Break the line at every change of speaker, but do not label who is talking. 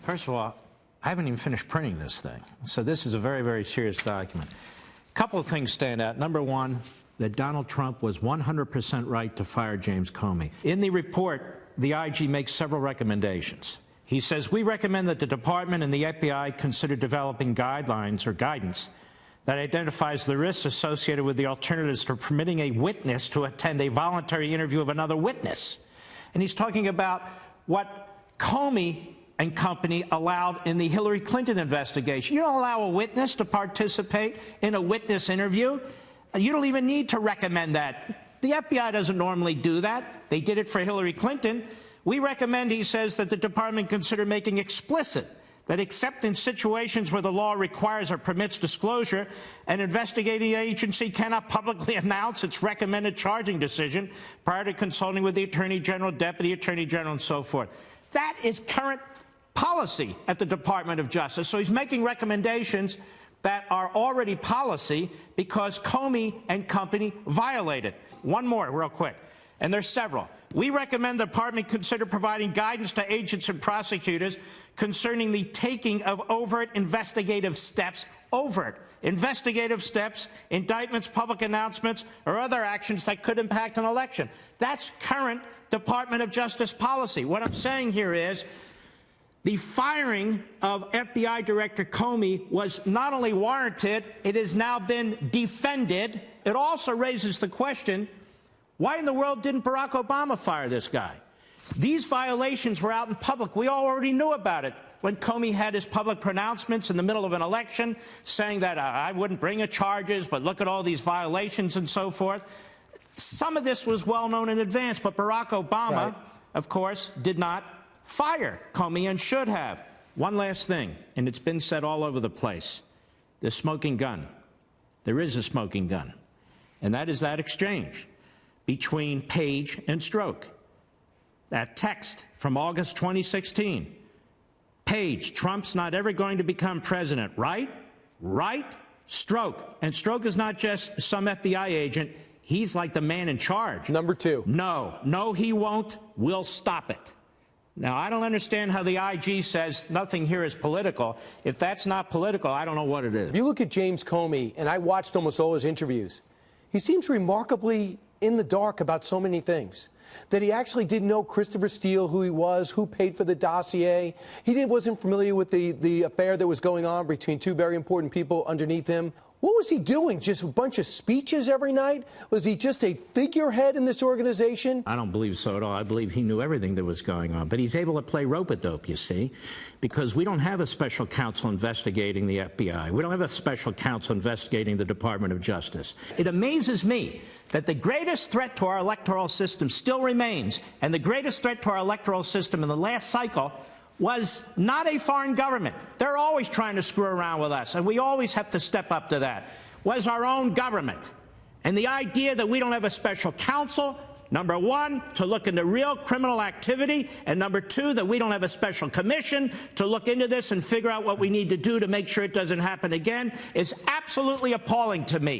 First of all, I haven't even finished printing this thing. So this is a very, very serious document. A couple of things stand out. Number one, that Donald Trump was 100% right to fire James Comey. In the report, the IG makes several recommendations. He says, we recommend that the department and the FBI consider developing guidelines or guidance that identifies the risks associated with the alternatives to permitting a witness to attend a voluntary interview of another witness. And he's talking about what Comey and company allowed in the Hillary Clinton investigation. You don't allow a witness to participate in a witness interview. You don't even need to recommend that. The FBI doesn't normally do that. They did it for Hillary Clinton. We recommend, he says, that the department consider making explicit that except in situations where the law requires or permits disclosure, an investigating agency cannot publicly announce its recommended charging decision prior to consulting with the Attorney General, Deputy Attorney General, and so forth. That is current policy at the Department of Justice. So he's making recommendations that are already policy because Comey and company violated. One more real quick, and there's several. We recommend the department consider providing guidance to agents and prosecutors concerning the taking of overt investigative steps, indictments, public announcements, or other actions that could impact an election. That's current Department of Justice policy. What I'm saying here is the firing of FBI Director Comey was not only warranted, it has now been defended. It also raises the question, why in the world didn't Barack Obama fire this guy? These violations were out in public. We all already knew about it when Comey had his public pronouncements in the middle of an election saying that I wouldn't bring charges, but look at all these violations and so forth. Some of this was well known in advance, but Barack Obama, of course, did not fire Comey and should have. One last thing, and it's been said all over the place, the smoking gun. There is a smoking gun, and that is that exchange between Page and Strzok. That text from August 2016. Page, Trump's not ever going to become president, right? Right? Strzok. And Strzok is not just some FBI agent. He's like the man in charge.
Number two.
No, he won't. We'll stop it. Now, I don't understand how the IG says nothing here is political. If that's not political, I don't know what it is.
If you look at James Comey, and I watched almost all his interviews, he seems remarkably in the dark about so many things. That he actually didn't know Christopher Steele, who he was, who paid for the dossier. He wasn't familiar with the affair that was going on between two very important people underneath him. What was he doing? Just a bunch of speeches every night? Was he just a figurehead in this organization?
I don't believe so at all. I believe he knew everything that was going on. But he's able to play rope-a-dope, you see, because we don't have a special counsel investigating the FBI. We don't have a special counsel investigating the Department of Justice. It amazes me that the greatest threat to our electoral system still remains, and the greatest threat to our electoral system in the last cycle was not a foreign government. They're always trying to screw around with us, and we always have to step up to that. Was our own government. And the idea that we don't have a special counsel, number one, to look into real criminal activity, and number two, that we don't have a special commission to look into this and figure out what we need to do to make sure it doesn't happen again, is absolutely appalling to me.